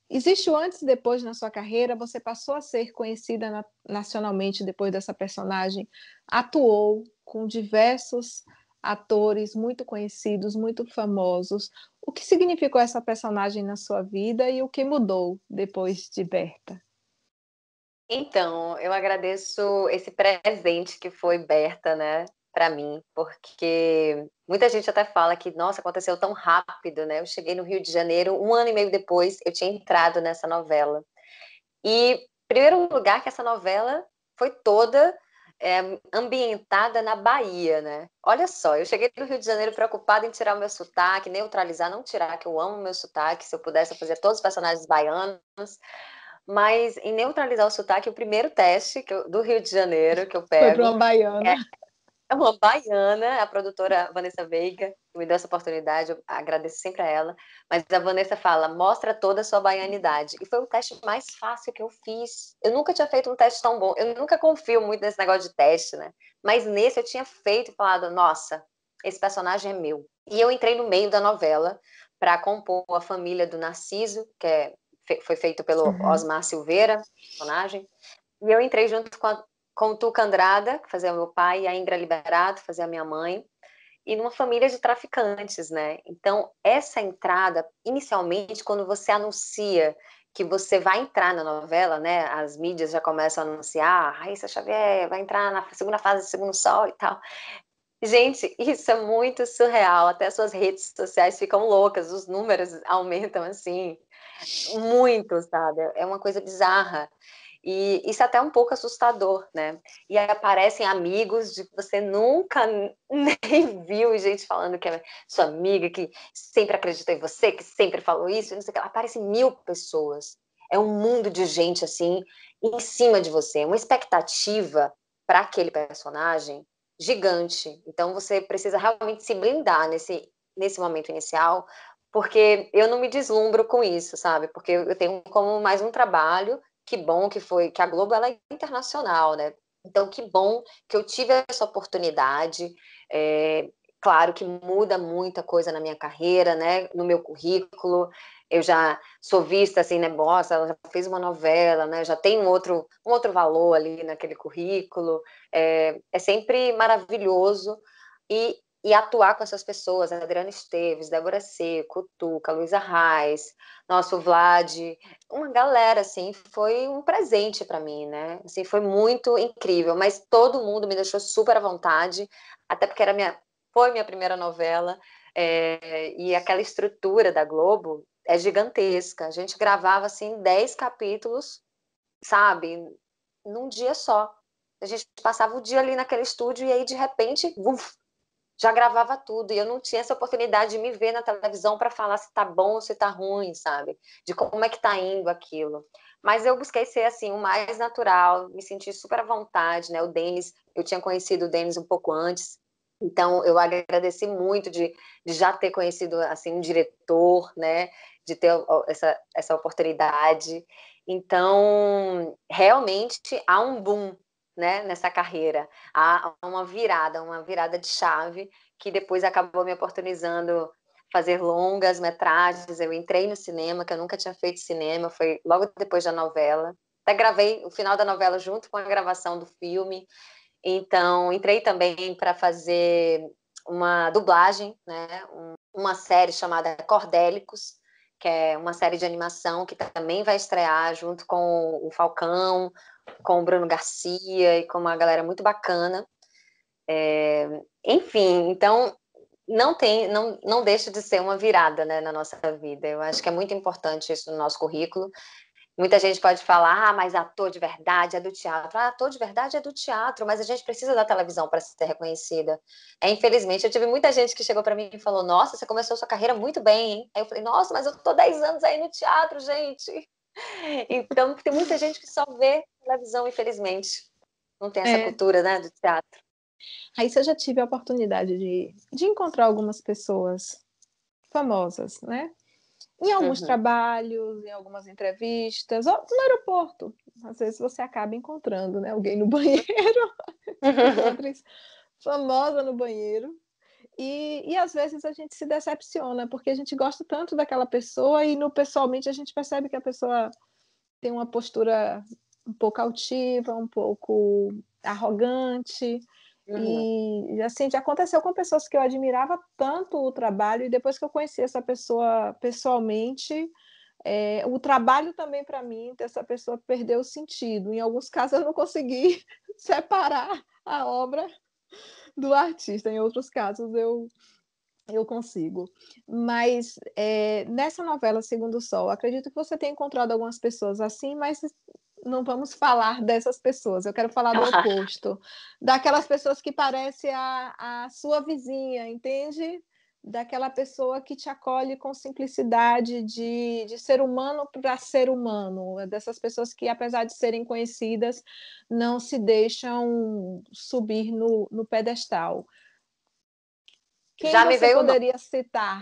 Existe o antes e depois na sua carreira? Você passou a ser conhecida nacionalmente depois dessa personagem, atuou com diversos atores muito conhecidos, muito famosos. O que significou essa personagem na sua vida e o que mudou depois de Berta? Então, eu agradeço esse presente que foi Berta, né, para mim, porque muita gente até fala que, nossa, aconteceu tão rápido, né? Eu cheguei no Rio de Janeiro, um ano e meio depois, eu tinha entrado nessa novela. E, em primeiro lugar, que essa novela foi toda ambientada na Bahia, né? Olha só, eu cheguei no Rio de Janeiro preocupada em tirar o meu sotaque, neutralizar, não tirar, que eu amo o meu sotaque, se eu pudesse eu fazia todos os personagens baianos, mas em neutralizar o sotaque, o primeiro teste do Rio de Janeiro que eu Foi para pego uma baiana. é uma baiana, a produtora Vanessa Veiga, que me deu essa oportunidade, eu agradeço sempre a ela, mas a Vanessa fala, mostra toda a sua baianidade. E foi o teste mais fácil que eu fiz. Eu nunca tinha feito um teste tão bom. Eu nunca confio muito nesse negócio de teste, né? Mas nesse eu tinha feito e falado, nossa, esse personagem é meu. E eu entrei no meio da novela para compor a família do Narciso, foi feito pelo Uhum. Osmar Silveira, personagem. E eu entrei junto com o Tuca Andrada, que fazia o meu pai, e a Ingra Liberato, que fazia a minha mãe, e numa família de traficantes, né? Então, essa entrada, inicialmente, quando você anuncia que você vai entrar na novela, né? As mídias já começam a anunciar, Raíssa Xavier vai entrar na segunda fase do Segundo Sol e tal. Gente, isso é muito surreal, até suas redes sociais ficam loucas, os números aumentam assim, muito, sabe? É uma coisa bizarra. E isso é até um pouco assustador, né? E aí aparecem amigos de que você nunca nem viu, e gente falando que é sua amiga, que sempre acreditou em você, que sempre falou isso, e não sei o que. Aparecem 1.000 pessoas. É um mundo de gente, assim, em cima de você. Uma expectativa para aquele personagem gigante. Então você precisa realmente se blindar nesse momento inicial, porque eu não me deslumbro com isso, sabe? Porque eu tenho como mais um trabalho. Que bom que foi, que a Globo ela é internacional, né? Então, que bom que eu tive essa oportunidade. É, claro que muda muita coisa na minha carreira, né? No meu currículo. Eu já sou vista assim, né? Nossa, ela já fez uma novela, né? Já tem um outro valor ali naquele currículo. É sempre maravilhoso. E atuar com essas pessoas, Adriana Esteves, Débora Seco, Tuca, Luísa Reis, nosso Vlad, uma galera, assim, foi um presente para mim, né? Assim, foi muito incrível, mas todo mundo me deixou super à vontade, até porque foi minha primeira novela, e aquela estrutura da Globo é gigantesca. A gente gravava, assim, 10 capítulos, sabe? Num dia só. A gente passava o dia ali naquele estúdio e aí, de repente, uf, já gravava tudo. E eu não tinha essa oportunidade de me ver na televisão para falar se tá bom ou se tá ruim, sabe? De como é que tá indo aquilo. Mas eu busquei ser, assim, o mais natural, me senti super à vontade, né? O Denis, eu tinha conhecido o Denis um pouco antes, então eu agradeci muito de já ter conhecido, assim, um diretor, né? De ter essa oportunidade. Então, realmente há um boom, né, nessa carreira. Há uma virada de chave que depois acabou me oportunizando fazer longas metragens. Eu entrei no cinema, que eu nunca tinha feito cinema, foi logo depois da novela. Até gravei o final da novela junto com a gravação do filme. Então, entrei também para fazer uma dublagem, né? Uma série chamada Cordélicos, que é uma série de animação que também vai estrear junto com o Falcão, com o Bruno Garcia e com uma galera muito bacana. Enfim, então não deixa de ser uma virada, né, na nossa vida. Eu acho que é muito importante isso no nosso currículo. Muita gente pode falar, mas ator de verdade é do teatro. Ah, ator de verdade é do teatro, mas a gente precisa da televisão para ser reconhecida. Infelizmente, eu tive muita gente que chegou para mim e falou: Nossa, você começou sua carreira muito bem, hein? Aí eu falei: Nossa, mas eu tô 10 anos aí no teatro, gente. Então, tem muita gente que só vê televisão, infelizmente. Não tem essa É, cultura, né, do teatro. aí você já tive a oportunidade de encontrar algumas pessoas famosas, né? Em alguns Uhum. trabalhos, em algumas entrevistas, ou no aeroporto. Às vezes você acaba encontrando, né, alguém no banheiro, uma atriz famosa no banheiro. E às vezes a gente se decepciona, porque a gente gosta tanto daquela pessoa e no pessoalmente a gente percebe que a pessoa tem uma postura um pouco altiva, um pouco arrogante. Uhum. E assim, já aconteceu com pessoas que eu admirava tanto o trabalho, e depois que eu conheci essa pessoa pessoalmente, o trabalho também para mim, dessa pessoa perdeu o sentido. Em alguns casos eu não consegui separar a obra do artista, em outros casos eu consigo. Mas nessa novela Segundo o Sol, acredito que você tenha encontrado algumas pessoas assim, mas não vamos falar dessas pessoas. Eu quero falar do oposto, daquelas pessoas que parecem a sua vizinha, entende? Daquela pessoa que te acolhe com simplicidade de ser humano para ser humano, dessas pessoas que, apesar de serem conhecidas, não se deixam subir no pedestal. Quem Já me você veio o nome. poderia citar?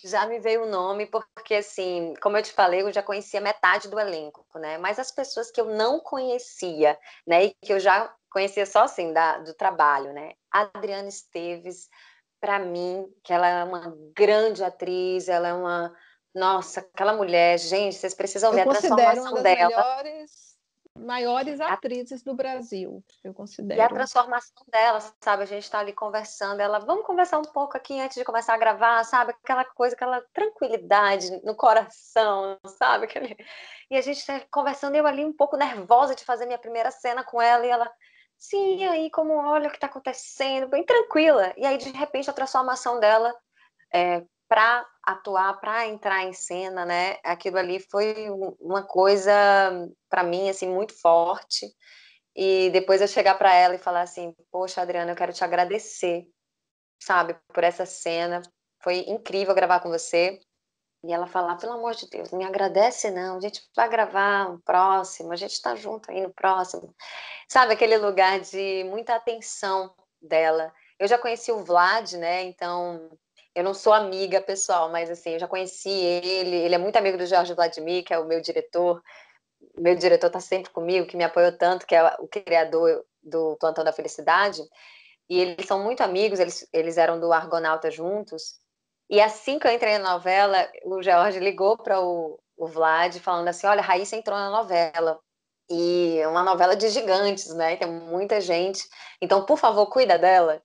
Já me veio o nome, porque, assim, como eu te falei, eu já conhecia metade do elenco, né? Mas as pessoas que eu não conhecia, né? E que eu já conhecia só, assim, do trabalho, né? A Adriana Esteves, para mim, que ela é uma grande atriz, ela é uma... Nossa, aquela mulher, gente, vocês precisam Eu ver a considero uma transformação das dela. melhores, maiores atrizes do Brasil. Eu E a considero. transformação dela, sabe? A gente tá ali conversando, ela, vamos conversar um pouco aqui antes de começar a gravar, sabe? Aquela coisa, aquela tranquilidade no coração, sabe? E a gente tá conversando, eu ali um pouco nervosa de fazer minha primeira cena com ela, e ela, sim, e aí, como olha o que tá acontecendo, bem tranquila. E aí, de repente, a transformação dela para atuar, para entrar em cena, né? Aquilo ali foi uma coisa, para mim, assim, muito forte. E depois eu chegar para ela e falar assim: Poxa, Adriana, eu quero te agradecer, sabe, por essa cena. Foi incrível gravar com você. E ela falar: Pelo amor de Deus, não me agradece não. A gente vai gravar um próximo, a gente está junto aí no próximo. Sabe, aquele lugar de muita atenção dela. Eu já conheci o Vlad, né? Então, eu não sou amiga pessoal, mas assim, eu já conheci ele. Ele é muito amigo do Jorge Vladimir, que é o meu diretor. Meu diretor está sempre comigo, que me apoiou tanto, que é o criador do Plantão da Felicidade, e eles são muito amigos, eles eram do Argonauta juntos, e assim que eu entrei na novela, o George ligou para o Vlad, falando assim, olha, a Raíssa entrou na novela, e é uma novela de gigantes, né, tem muita gente, então, por favor, cuida dela.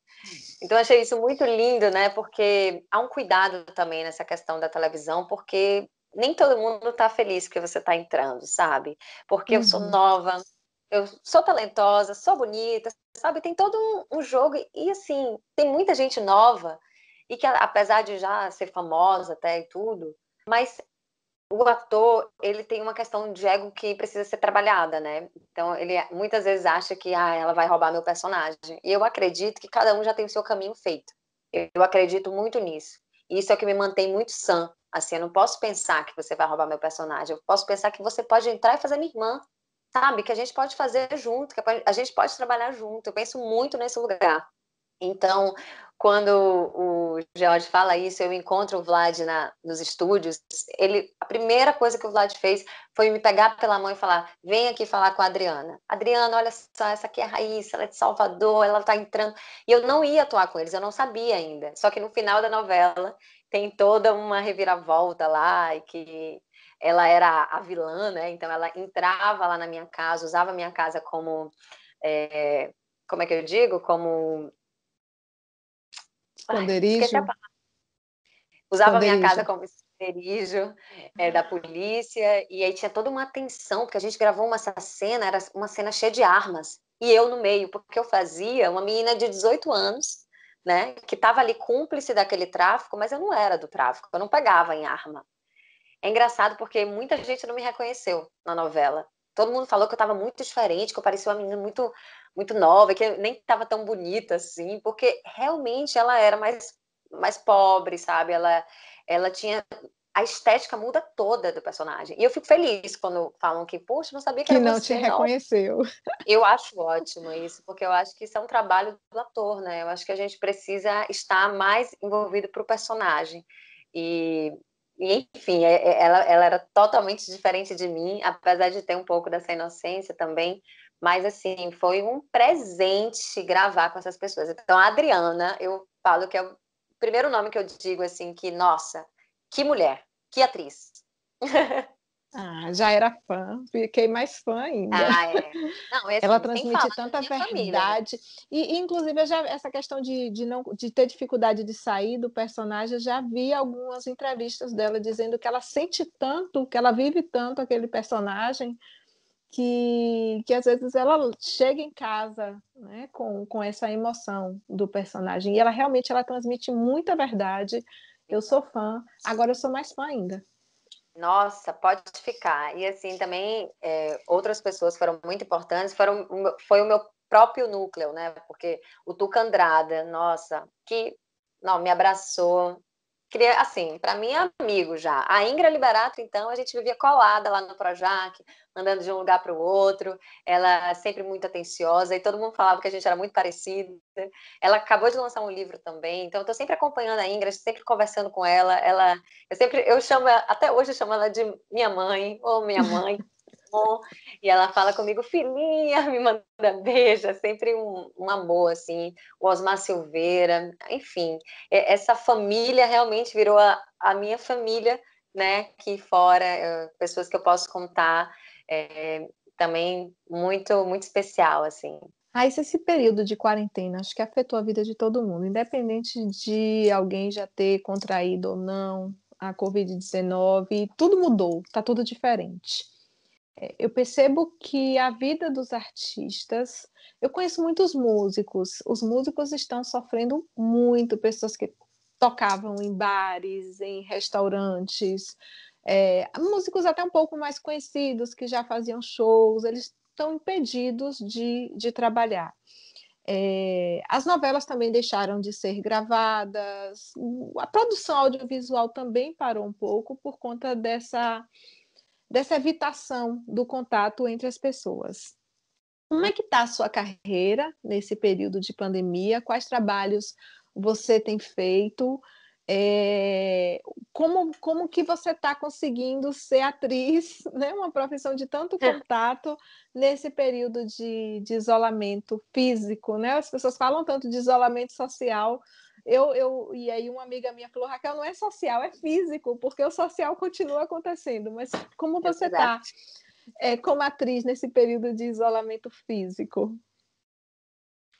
Então, eu achei isso muito lindo, né, porque há um cuidado também nessa questão da televisão, porque nem todo mundo tá feliz que você tá entrando, sabe? Porque eu sou Uhum. nova, eu sou talentosa, sou bonita, sabe? Tem todo um jogo e assim, tem muita gente nova e que apesar de já ser famosa até e tudo, mas o ator, ele tem uma questão de ego que precisa ser trabalhada, né? Então, ele muitas vezes acha que ela vai roubar meu personagem. E eu acredito que cada um já tem o seu caminho feito. Eu acredito muito nisso. E isso é o que me mantém muito sã. Assim, eu não posso pensar que você vai roubar meu personagem. Eu posso pensar que você pode entrar e fazer minha irmã, sabe? Que a gente pode fazer junto, que a gente pode trabalhar junto. Eu penso muito nesse lugar. Então, quando o George fala isso, eu encontro o Vlad nos estúdios. A primeira coisa que o Vlad fez foi me pegar pela mão e falar: vem aqui falar com a Adriana. Adriana, olha só, essa aqui é a Raíssa, ela é de Salvador, ela tá entrando. E eu não ia atuar com eles, eu não sabia ainda. Só que no final da novela tem toda uma reviravolta lá, e que ela era a vilã, né? Então ela entrava lá na minha casa, usava a minha casa como. Como é que eu digo? Como. Ai, esqueci a Esconderijo? palavra. Usava a minha casa Esconderijo. como esconderijo da polícia, e aí tinha toda uma tensão, porque a gente gravou essa cena, era uma cena cheia de armas, e eu no meio, porque eu fazia uma menina de 18 anos, né, que estava ali cúmplice daquele tráfico, mas eu não era do tráfico, eu não pegava em arma. É engraçado porque muita gente não me reconheceu na novela. Todo mundo falou que eu estava muito diferente, que eu parecia uma menina muito, muito nova, que eu nem estava tão bonita assim, porque realmente ela era mais pobre, sabe? Ela tinha. A estética muda toda do personagem. E eu fico feliz quando falam que, poxa, não sabia que Que era não te você, não. reconheceu. Eu acho ótimo isso, porque eu acho que isso é um trabalho do ator, né? Eu acho que a gente precisa estar mais envolvido para o personagem. E, enfim, ela era totalmente diferente de mim, apesar de ter um pouco dessa inocência também. Mas, assim, foi um presente gravar com essas pessoas. Então, a Adriana, eu falo que é o primeiro nome que eu digo, assim, que, nossa, que mulher, que atriz. Ah, já era fã, fiquei mais fã ainda. Ah, é. Não, é Ela assim, sem falar transmite da tanta minha família, né? verdade e inclusive essa questão de ter dificuldade de sair do personagem, eu já vi algumas entrevistas dela dizendo que ela sente tanto, que ela vive tanto aquele personagem, que às vezes ela chega em casa, né, com essa emoção do personagem, e ela realmente ela transmite muita verdade. Eu sou fã, agora eu sou mais fã ainda. Nossa, pode ficar. E assim, também outras pessoas foram muito importantes, foi o meu próprio núcleo, né? Porque o Tuca Andrada, nossa, que não, me abraçou. Queria, assim, para mim é amigo já. A Ingra Liberato, então, a gente vivia colada lá no Projac, andando de um lugar para o outro. Ela sempre muito atenciosa e todo mundo falava que a gente era muito parecida. Ela acabou de lançar um livro também, então eu tô sempre acompanhando a Ingra, sempre conversando com ela. Eu chamo, até hoje eu chamo ela de minha mãe, ou minha mãe, bom. E ela fala comigo, filhinha, me manda beijo, é sempre um amor, assim. O Osmar Silveira, enfim, essa família realmente virou a minha família, né? Aqui fora, pessoas que eu posso contar, também muito, muito especial, assim. Ah, esse período de quarentena, acho que afetou a vida de todo mundo, independente de alguém já ter contraído ou não a Covid-19, tudo mudou, está tudo diferente. Eu percebo que a vida dos artistas, eu conheço muitos músicos, os músicos estão sofrendo muito, pessoas que tocavam em bares, em restaurantes, músicos até um pouco mais conhecidos que já faziam shows, eles estão impedidos de trabalhar. As novelas também deixaram de ser gravadas, a produção audiovisual também parou um pouco por conta dessa evitação do contato entre as pessoas. Como é que está a sua carreira nesse período de pandemia? Quais trabalhos você tem feito? Como que você está conseguindo ser atriz, né? Uma profissão de tanto contato nesse período de isolamento físico, né? As pessoas falam tanto de isolamento social. E aí uma amiga minha falou, Raquel, não é social, é físico, porque o social continua acontecendo. Mas como É você está verdade. como atriz nesse período de isolamento físico?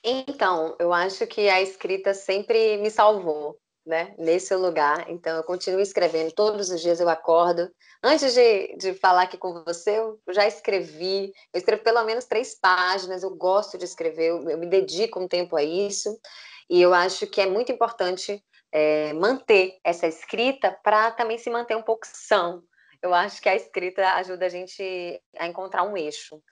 Então, eu acho que a escrita sempre me salvou, né? Nesse lugar. Então, eu continuo escrevendo. Todos os dias eu acordo. Antes de falar aqui com você, eu já escrevi. Eu escrevo pelo menos 3 páginas. Eu gosto de escrever. Eu me dedico um tempo a isso. E eu acho que é muito importante manter essa escrita para também se manter um pouco são. Eu acho que a escrita ajuda a gente a encontrar um eixo.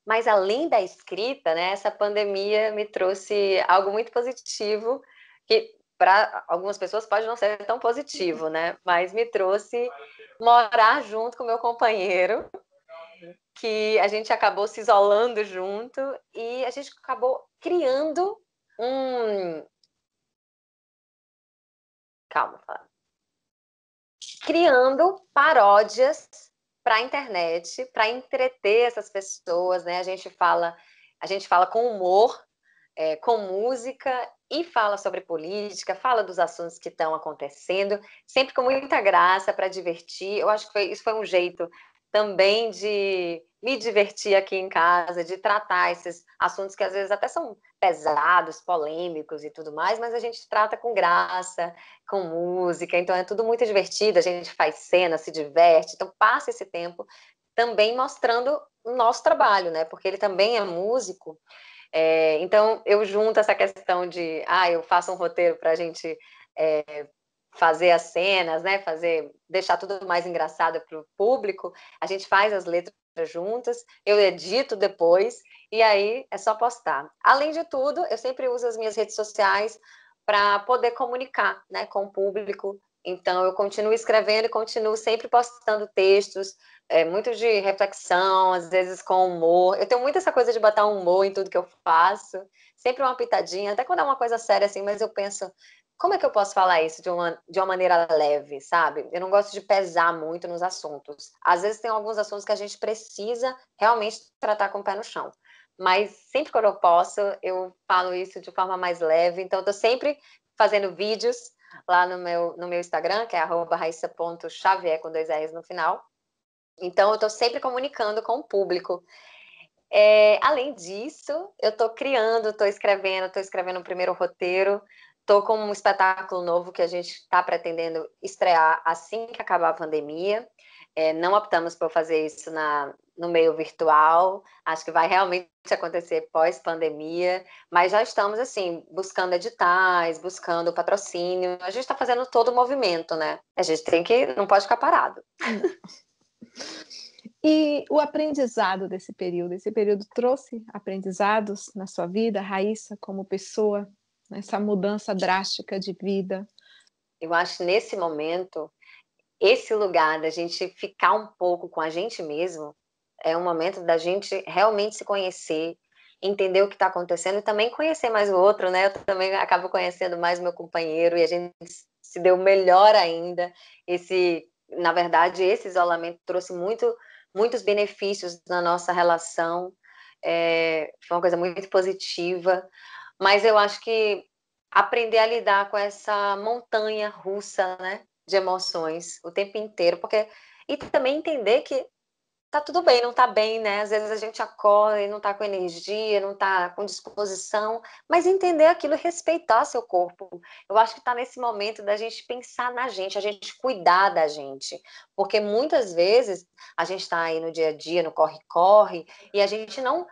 Mas além da escrita, né, essa pandemia me trouxe algo muito positivo, que para algumas pessoas pode não ser tão positivo, né? Mas me trouxe morar junto com meu companheiro, que a gente acabou se isolando junto e a gente acabou criando um. Calma, fala. Criando paródias para a internet, para entreter essas pessoas, né? A gente fala com humor, com música e fala sobre política, fala dos assuntos que estão acontecendo, sempre com muita graça para divertir. Eu acho que isso foi um jeito também de me divertir aqui em casa, de tratar esses assuntos que às vezes até são pesados, polêmicos e tudo mais, mas a gente trata com graça, com música, então é tudo muito divertido, a gente faz cena, se diverte, então passa esse tempo também mostrando o nosso trabalho, né? Porque ele também é músico, então eu junto essa questão de, eu faço um roteiro para a gente fazer as cenas, né? Deixar tudo mais engraçado para o público. A gente faz as letras juntas, eu edito depois e aí é só postar. Além de tudo, eu sempre uso as minhas redes sociais para poder comunicar, né, com o público. Então eu continuo escrevendo e continuo sempre postando textos, muito de reflexão, às vezes com humor. Eu tenho muito essa coisa de botar humor em tudo que eu faço, sempre uma pitadinha, até quando é uma coisa séria assim, mas eu penso, como é que eu posso falar isso de uma maneira leve, sabe? Eu não gosto de pesar muito nos assuntos. Às vezes tem alguns assuntos que a gente precisa realmente tratar com o pé no chão. Mas sempre que eu posso, eu falo isso de forma mais leve. Então, eu tô sempre fazendo vídeos lá no meu Instagram, que é @raissa.xavier com 2 R's no final. Então, eu estou sempre comunicando com o público. Além disso, eu estou escrevendo o primeiro roteiro, estou com um espetáculo novo que a gente está pretendendo estrear assim que acabar a pandemia. Não optamos por fazer isso no meio virtual, acho que vai realmente acontecer pós-pandemia, mas já estamos, assim, buscando editais, buscando patrocínio, a gente está fazendo todo o movimento, né? A gente não pode ficar parado. Não. E o aprendizado desse período? Esse período trouxe aprendizados na sua vida, Raíssa, como pessoa, nessa mudança drástica de vida? Eu acho que nesse momento, esse lugar da gente ficar um pouco com a gente mesmo, é um momento da gente realmente se conhecer, entender o que está acontecendo e também conhecer mais o outro, né? Eu também acabo conhecendo mais meu companheiro e a gente se deu melhor ainda. Na verdade, esse isolamento trouxe muitos benefícios na nossa relação. Foi uma coisa muito positiva, mas eu acho que aprender a lidar com essa montanha russa, né, de emoções o tempo inteiro, e também entender que tá tudo bem, não tá bem, né? Às vezes a gente acorda e não tá com energia, não tá com disposição, mas entender aquilo e respeitar seu corpo. Eu acho que tá nesse momento da gente pensar na gente, a gente cuidar da gente, porque muitas vezes a gente tá aí no dia a dia, no corre-corre, e a gente não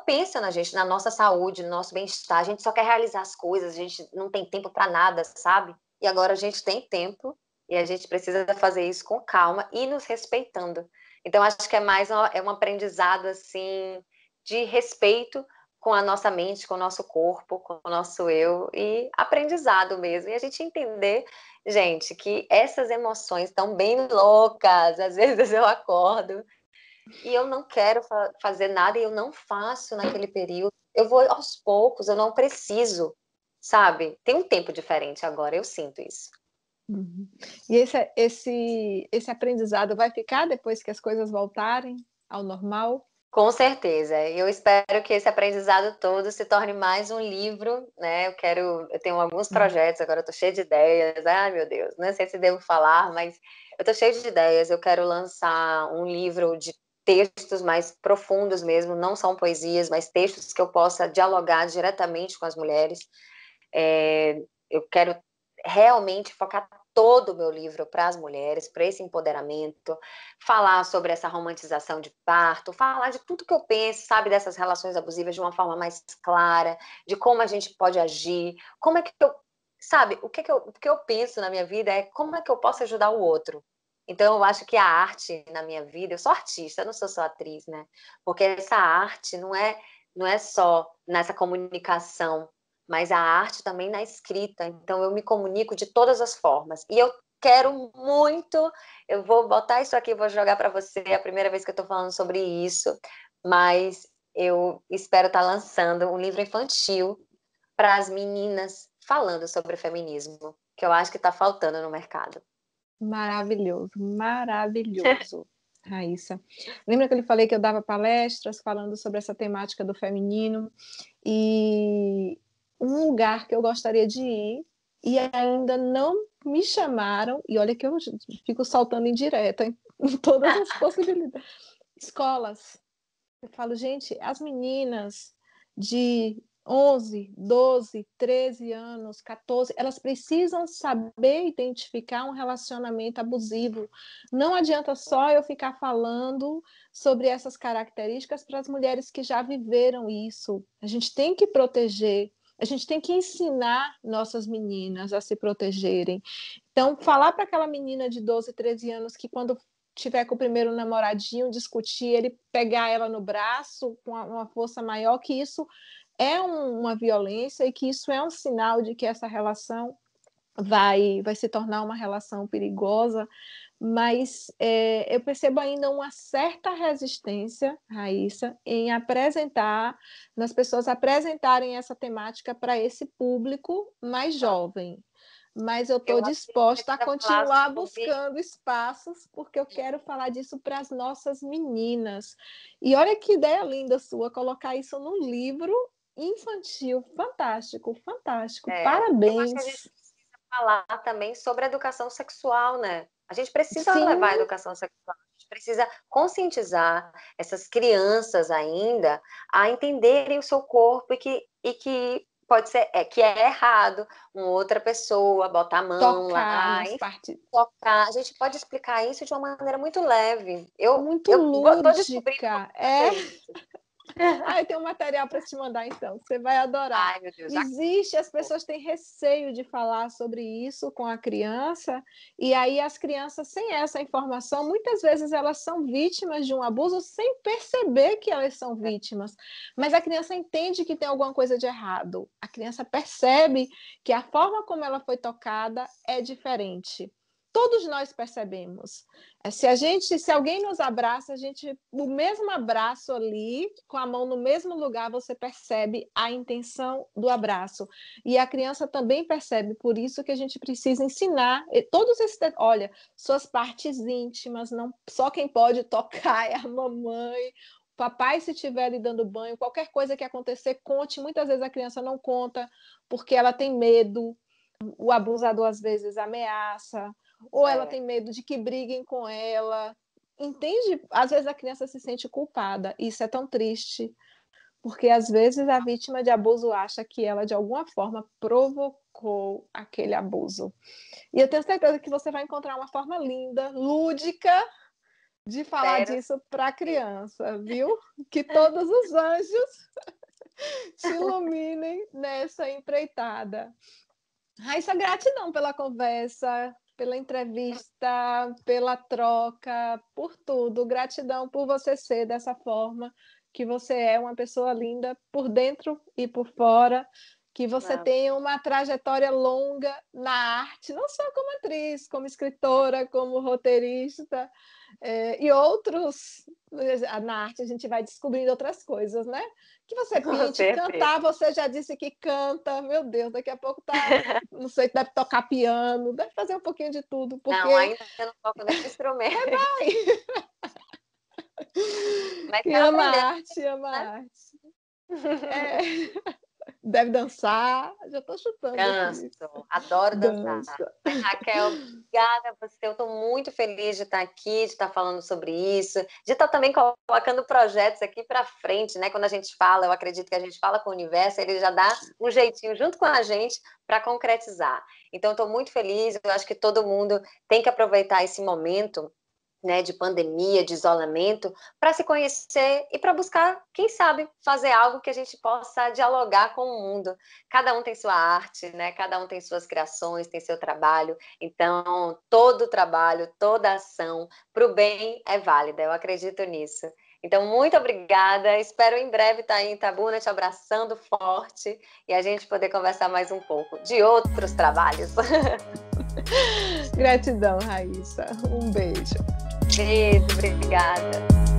pensa na gente, na nossa saúde, no nosso bem-estar, a gente só quer realizar as coisas, a gente não tem tempo para nada, sabe? E agora a gente tem tempo e a gente precisa fazer isso com calma e nos respeitando. Então, acho que é um aprendizado, assim, de respeito com a nossa mente, com o nosso corpo, com o nosso eu, e aprendizado mesmo. E a gente entender, gente, que essas emoções estão bem loucas. Às vezes eu acordo e eu não quero fazer nada e eu não faço naquele período. Eu vou aos poucos, eu não preciso, sabe? Tem um tempo diferente agora, eu sinto isso. Uhum. E esse aprendizado vai ficar depois que as coisas voltarem ao normal? Com certeza. Eu espero que esse aprendizado todo se torne mais um livro, né? Eu tenho alguns projetos, agora eu tô cheia de ideias. Ai, meu Deus, não sei se devo falar, mas eu tô cheia de ideias. Eu quero lançar um livro de textos mais profundos mesmo, não são poesias, mas textos que eu possa dialogar diretamente com as mulheres. Eu quero realmente focar todo o meu livro para as mulheres, para esse empoderamento, falar sobre essa romantização de parto, falar de tudo que eu penso, sabe, dessas relações abusivas de uma forma mais clara, de como a gente pode agir, como é que eu, sabe, o que eu penso na minha vida é como é que eu posso ajudar o outro, Então, eu acho que a arte na minha vida, eu sou artista, eu não sou só atriz, né? Porque essa arte não é só nessa comunicação, mas a arte também na escrita. Então, eu me comunico de todas as formas. E eu quero muito, eu vou botar isso aqui, vou jogar para você, é a primeira vez que eu estou falando sobre isso, mas eu espero estar lançando um livro infantil para as meninas falando sobre feminismo, que eu acho que está faltando no mercado. Maravilhoso, maravilhoso, Raíssa. Lembra que eu lhe falei que eu dava palestras falando sobre essa temática do feminino? E um lugar que eu gostaria de ir e ainda não me chamaram, e olha que eu fico soltando indireta em todas as possibilidades. Escolas. Eu falo, gente, as meninas de 11, 12, 13 anos, 14, elas precisam saber identificar um relacionamento abusivo. Não adianta só eu ficar falando sobre essas características para as mulheres que já viveram isso. A gente tem que proteger, a gente tem que ensinar nossas meninas a se protegerem. Então, falar para aquela menina de 12, 13 anos que quando tiver com o primeiro namoradinho, discutir, ele pegar ela no braço com uma força maior, que isso é uma violência e que isso é um sinal de que essa relação vai se tornar uma relação perigosa, mas eu percebo ainda uma certa resistência, Raíssa, em apresentar, nas pessoas apresentarem essa temática para esse público mais jovem. Mas eu estou disposta a continuar buscando espaços, porque eu quero falar disso para as nossas meninas. E olha que ideia linda sua, colocar isso num livro infantil. Fantástico, fantástico. Parabéns. Eu acho que a gente precisa falar também sobre a educação sexual, né? A gente precisa Sim. levar a educação sexual, a gente precisa conscientizar essas crianças ainda a entenderem o seu corpo e que pode ser que é errado uma outra pessoa botar a mão Tocar lá, nas enfim, partes. tocar. A gente pode explicar isso de uma maneira muito leve. Eu Muito estou descobrindo lúdica. fazer isso. Eu tenho um material para te mandar, então. Você vai adorar. Ai, meu Deus. Existe, as pessoas têm receio de falar sobre isso com a criança, e aí as crianças, sem essa informação, muitas vezes elas são vítimas de um abuso sem perceber que elas são vítimas. Mas a criança entende que tem alguma coisa de errado. A criança percebe que a forma como ela foi tocada é diferente. Todos nós percebemos. Se alguém nos abraça, o mesmo abraço ali, com a mão no mesmo lugar, você percebe a intenção do abraço. E a criança também percebe, por isso que a gente precisa ensinar todos esses, olha, suas partes íntimas, não só quem pode tocar é a mamãe. O papai, se estiver lhe dando banho, qualquer coisa que acontecer, conte. Muitas vezes a criança não conta porque ela tem medo. O abusador às vezes ameaça, ou ela tem medo de que briguem com ela. Entende? Às vezes a criança se sente culpada. Isso é tão triste, porque às vezes a vítima de abuso acha que ela de alguma forma provocou aquele abuso. E eu tenho certeza que você vai encontrar uma forma linda, lúdica, de falar disso para a criança, viu? Que todos os anjos te iluminem nessa empreitada. Raíssa, gratidão pela conversa, pela entrevista, pela troca, por tudo. Gratidão por você ser dessa forma, que você é uma pessoa linda por dentro e por fora, que você tenha uma trajetória longa na arte, não só como atriz, como escritora, como roteirista, e outros. Na arte a gente vai descobrindo outras coisas, né? Que você pinte, cantar, você já disse que canta, meu Deus, daqui a pouco não sei, deve tocar piano, deve fazer um pouquinho de tudo, porque... Não, ainda não toco nenhum instrumento. Mas que tá ama aprendendo, arte, ama né? arte. Deve dançar, já estou chutando Danço, aqui. adoro dançar. Dança. Mas, Raquel, obrigada a você. Eu estou muito feliz de estar aqui, de estar falando sobre isso, de estar também colocando projetos aqui para frente, né? Quando a gente fala, eu acredito que a gente fala com o universo, ele já dá um jeitinho junto com a gente para concretizar. Então, estou muito feliz. Eu acho que todo mundo tem que aproveitar esse momento né, de pandemia, de isolamento, para se conhecer e para buscar, quem sabe, fazer algo que a gente possa dialogar com o mundo. Cada um tem sua arte, né? Cada um tem suas criações, tem seu trabalho. Então, todo trabalho, toda ação para o bem é válida. Eu acredito nisso. Então, muito obrigada. Espero em breve estar aí em Itabuna te abraçando forte e a gente poder conversar mais um pouco de outros trabalhos. Gratidão, Raíssa. Um beijo. Beijo, obrigada.